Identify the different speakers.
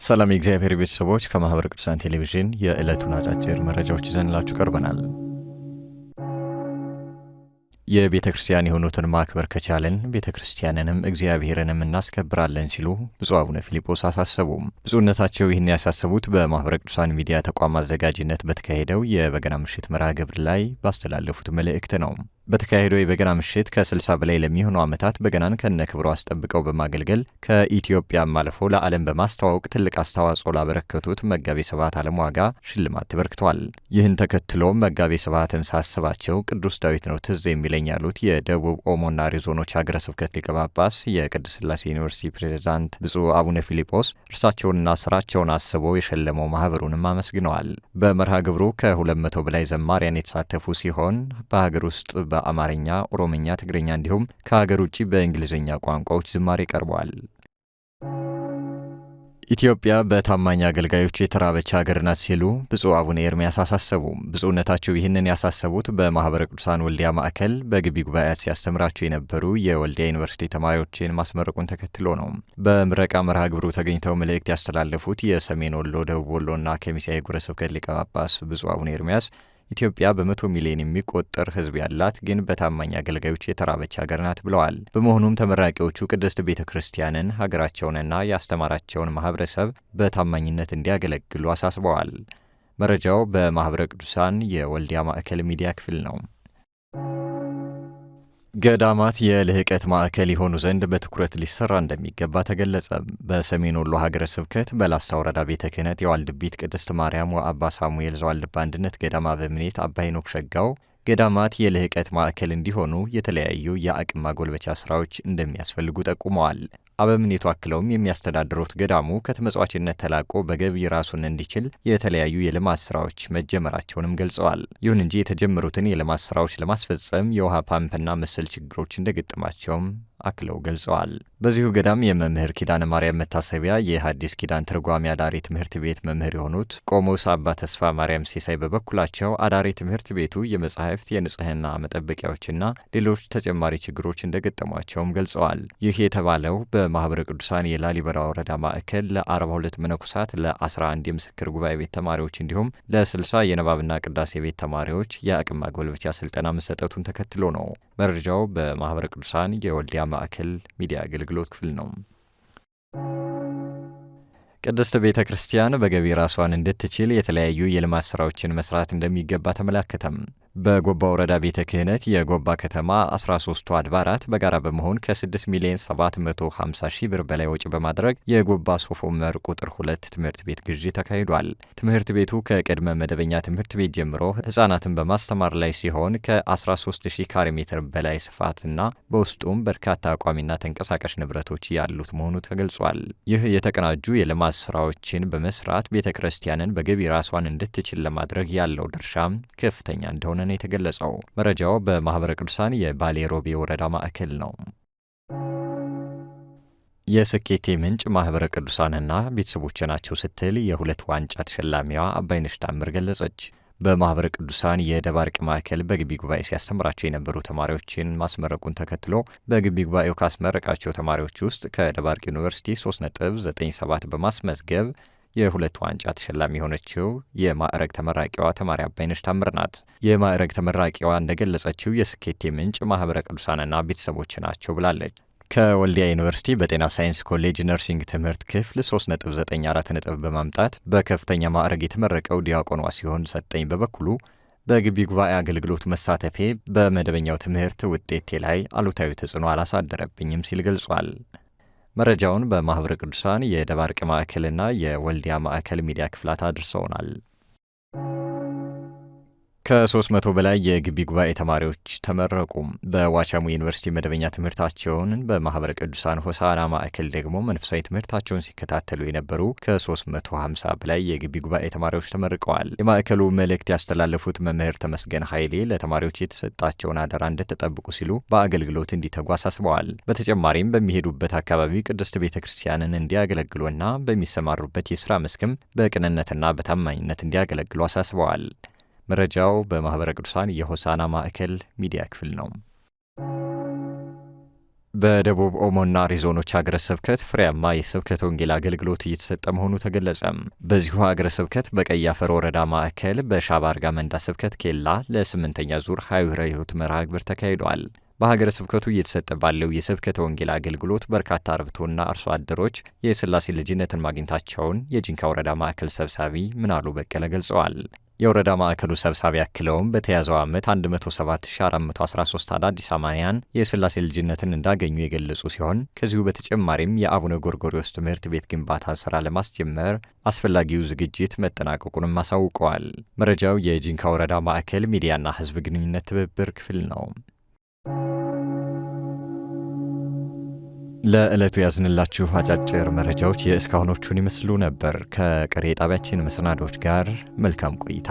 Speaker 1: ሰላም የእግዚአብሔር ቤተሰቦች ከማህበረ ቅዱሳን ቴሌቪዥን የዕለቱን አጫጭር መረጃዎች ይዘንላችሁ ቀርበናል። የቤተክርስቲያን የሆኑትን ማክበር ከቻለን ቤተክርስቲያንንም እግዚአብሔርንም እናስከብራለን ሲሉ ብፁዕ አቡነ ፊልጶስ አሳሰቡ። ብፁዕነታቸው ይህን ያሳሰቡት በማህበረ ቅዱሳን ሚዲያ ተቋም አዘጋጅነት በተካሄደው የበገና ምሽት መርሃ ግብር ላይ ባስተላለፉት መልእክት ነው። በተካሄደው የበገና ምሽት ከ60 በላይ ለሚሆኑ ዓመታት በገናን ከነክብሩ አስጠብቀው በማገልገል ከኢትዮጵያም አልፎ ለዓለም በማስተዋወቅ ትልቅ አስተዋጽኦ ላበረከቱት መጋቤ ስብሐት ዓለምዋጋ ሽልማት ተበርክቷል። ይህን ተከትሎ መጋቤ ስብሐትን ሳስባቸው ቅዱስ ዳዊት ነው ትዝ የሚለኝ ያሉት የደቡብ ኦሞና ሪዞኖች ሀገረ ስብከት ሊቀ ጳጳስ የቅድስት ሥላሴ ዩኒቨርሲቲ ፕሬዝዳንት ብፁዕ አቡነ ፊልጶስ እርሳቸውንና ስራቸውን አስበው የሸለመው ማህበሩንም አመስግነዋል። በመርሃ ግብሩ ከ200 በላይ ዘማሪያን የተሳተፉ ሲሆን በሀገር ውስጥ በአማርኛ፣ ኦሮምኛ፣ ትግርኛ እንዲሁም ከሀገር ውጭ በእንግሊዝኛ ቋንቋዎች ዝማሬ ቀርበዋል። ኢትዮጵያ በታማኝ አገልጋዮች የተራበች ሀገር ናት ሲሉ ብፁዕ አቡነ ኤርምያስ አሳሰቡ። ብፁዕነታቸው ይህንን ያሳሰቡት በማህበረ ቅዱሳን ወልዲያ ማዕከል በግቢ ጉባኤያት ሲያስተምራቸው የነበሩ የወልዲያ ዩኒቨርሲቲ ተማሪዎችን ማስመረቁን ተከትሎ ነው። በምረቃ መርሃ ግብሩ ተገኝተው መልእክት ያስተላለፉት የሰሜን ወሎ፣ ደቡብ ወሎና ከሚሴ ሀገረ ስብከት ሊቀ ጳጳስ ብፁዕ አቡነ ኤርምያስ ኢትዮጵያ በ100 ሚሊዮን የሚቆጠር ሕዝብ ያላት ግን በታማኝ አገልጋዮች የተራበች ሀገር ናት ብለዋል። በመሆኑም ተመራቂዎቹ ቅድስት ቤተ ክርስቲያንን ሀገራቸውንና ያስተማራቸውን ማህበረሰብ በታማኝነት እንዲያገለግሉ አሳስበዋል። መረጃው በማህበረ ቅዱሳን የወልዲያ ማዕከል ሚዲያ ክፍል ነው። ገዳማት የልህቀት ማዕከል የሆኑ ዘንድ በትኩረት ሊሰራ እንደሚገባ ተገለጸ። በሰሜን ወሎ ሀገረ ስብከት በላስታ ወረዳ ቤተ ክህነት የዋልድቢት ቅድስት ማርያም ወአባ ሳሙኤል ዘዋልድባ አንድነት ገዳም አበምኔት አባ ሄኖክ ሸጋው ገዳማት የልህቀት ማዕከል እንዲሆኑ የተለያዩ የአቅም ማጎልበቻ ስራዎች እንደሚያስፈልጉ ጠቁመዋል። አበምኔቱ አክለውም የሚያስተዳድሩት ገዳሙ ከተመጽዋችነት ተላቆ በገቢ ራሱን እንዲችል የተለያዩ የልማት ስራዎች መጀመራቸውንም ገልጸዋል። ይሁን እንጂ የተጀመሩትን የልማት ስራዎች ለማስፈጸም የውሃ ፓምፕና መሰል ችግሮች እንደገጠማቸውም አክለው ገልጸዋል። በዚሁ ገዳም የመምህር ኪዳነ ማርያም መታሰቢያ የሐዲስ ኪዳን ትርጓሜ አዳሪ ትምህርት ቤት መምህር የሆኑት ቆሞስ አባ ተስፋ ማርያም ሲሳይ በበኩላቸው አዳሪ ትምህርት ቤቱ የመጻሕፍት የንጽህና መጠበቂያዎችና ሌሎች ተጨማሪ ችግሮች እንደገጠሟቸውም ገልጸዋል። ይህ የተባለው በማህበረ ቅዱሳን የላሊበላ ወረዳ ማዕከል ለ42 መነኮሳት፣ ለ11 የምስክር ጉባኤ ቤት ተማሪዎች እንዲሁም ለ60 የንባብና ቅዳሴ ቤት ተማሪዎች የአቅም ማጎልበቻ ስልጠና መሰጠቱን ተከትሎ ነው። መረጃው በማህበረ ቅዱሳን የወልዲያ ማዕከል ሚዲያ አገልግሎት ክፍል ነው። ቅድስት ቤተ ክርስቲያን በገቢ ራሷን እንድትችል የተለያዩ የልማት ስራዎችን መስራት እንደሚገባ ተመላከተም። በጎባ ወረዳ ቤተ ክህነት የጎባ ከተማ 13ቱ አድባራት በጋራ በመሆን ከ6 ሚሊዮን 750 ሺህ ብር በላይ ወጪ በማድረግ የጎባ ሶፎ መር ቁጥር 2 ትምህርት ቤት ግዢ ተካሂዷል። ትምህርት ቤቱ ከቅድመ መደበኛ ትምህርት ቤት ጀምሮ ህጻናትን በማስተማር ላይ ሲሆን ከ13000 ካሬ ሜትር በላይ ስፋትና በውስጡም በርካታ ቋሚና ተንቀሳቃሽ ንብረቶች ያሉት መሆኑ ተገልጿል። ይህ የተቀናጁ የልማት ስራዎችን በመስራት ቤተ ክርስቲያንን በገቢ ራሷን እንድትችል ለማድረግ ያለው ድርሻም ከፍተኛ እንደሆነ ነው የተገለጸው። መረጃው በማህበረ ቅዱሳን የባሌ ሮቤ ወረዳ ማዕከል ነው። የስኬቴ ምንጭ ማህበረ ቅዱሳንና ቤተሰቦች ናቸው ስትል የ2 ዋንጫ ተሸላሚዋ አባይነሽ ታምር ገለጸች። በማህበረ ቅዱሳን የደባርቅ ማዕከል በግቢ ጉባኤ ሲያስተምራቸው የነበሩ ተማሪዎችን ማስመረቁን ተከትሎ በግቢ ጉባኤው ካስመረቃቸው ተማሪዎች ውስጥ ከደባርቅ ዩኒቨርሲቲ 3.97 በማስመዝገብ የ2 ዋንጫ ተሸላሚ የሆነችው የማዕረግ ተመራቂዋ ተማሪ አባይነሽ ታምር ናት። የማዕረግ ተመራቂዋ እንደገለጸችው የስኬቴ ምንጭ ማህበረ ቅዱሳንና ቤተሰቦች ናቸው ብላለች። ከወልዲያ ዩኒቨርሲቲ በጤና ሳይንስ ኮሌጅ ነርሲንግ ትምህርት ክፍል 3.94 ነጥብ በማምጣት በከፍተኛ ማዕረግ የተመረቀው ዲያቆኗ ሲሆን ሰጠኝ በበኩሉ በግቢ ጉባኤ አገልግሎት መሳተፌ በመደበኛው ትምህርት ውጤቴ ላይ አሉታዊ ተጽዕኖ አላሳደረብኝም ሲል ገልጿል። መረጃውን በማህበረ ቅዱሳን የደባርቅ ማዕከልና የወልዲያ ማዕከል ሚዲያ ክፍላት አድርሰውናል። ከ300 በላይ የግቢ ጉባኤ ተማሪዎች ተመረቁ። በዋቻሙ ዩኒቨርሲቲ መደበኛ ትምህርታቸውን በማህበረ ቅዱሳን ሆሳና ማዕከል ደግሞ መንፈሳዊ ትምህርታቸውን ሲከታተሉ የነበሩ ከ350 በላይ የግቢ ጉባኤ ተማሪዎች ተመርቀዋል። የማዕከሉ መልእክት ያስተላለፉት መምህር ተመስገን ኃይሌ ለተማሪዎች የተሰጣቸውን አደራ እንድትጠብቁ ሲሉ በአገልግሎት እንዲተጉ አሳስበዋል። በተጨማሪም በሚሄዱበት አካባቢ ቅድስት ቤተ ክርስቲያንን እንዲያገለግሉና በሚሰማሩበት የስራ መስክም በቅንነትና በታማኝነት እንዲያገለግሉ አሳስበዋል። መረጃው በማህበረ ቅዱሳን የሆሳና ማዕከል ሚዲያ ክፍል ነው። በደቡብ ኦሞና አሪ ዞኖች ሀገረ ስብከት ፍሬያማ የስብከተ ወንጌል አገልግሎት እየተሰጠ መሆኑ ተገለጸ። በዚሁ ሀገረ ስብከት በቀይ አፈር ወረዳ ማዕከል በሻባርጋ መንዳ ስብከት ኬላ ለ8ኛ ዙር ሐዊረ ሕይወት መርሃ ግብር ተካሂዷል። በሀገረ ስብከቱ እየተሰጠ ባለው የስብከተ ወንጌል አገልግሎት በርካታ አርብቶና አርሶ አደሮች የሥላሴ ልጅነትን ማግኘታቸውን የጂንካ ወረዳ ማዕከል ሰብሳቢ ምናሉ በቀለ ገልጸዋል። የወረዳ ማዕከሉ ሰብሳቢ አክለውም በተያዘው ዓመት 107413 አዳዲስ አማንያን የሥላሴ ልጅነትን እንዳገኙ የገለጹ ሲሆን ከዚሁ በተጨማሪም የአቡነ ጎርጎርዮስ ትምህርት ቤት ግንባታ ሥራ ለማስጀመር አስፈላጊው ዝግጅት መጠናቀቁንም አሳውቀዋል። መረጃው የጂንካ ወረዳ ማዕከል ሚዲያና ሕዝብ ግንኙነት ትብብር ክፍል ነው። ለዕለቱ ያዝንላችሁ አጫጭር መረጃዎች የእስካሁኖቹን ይመስሉ ነበር። ከቀሪ ጣቢያችን መሰናዶች ጋር መልካም ቆይታ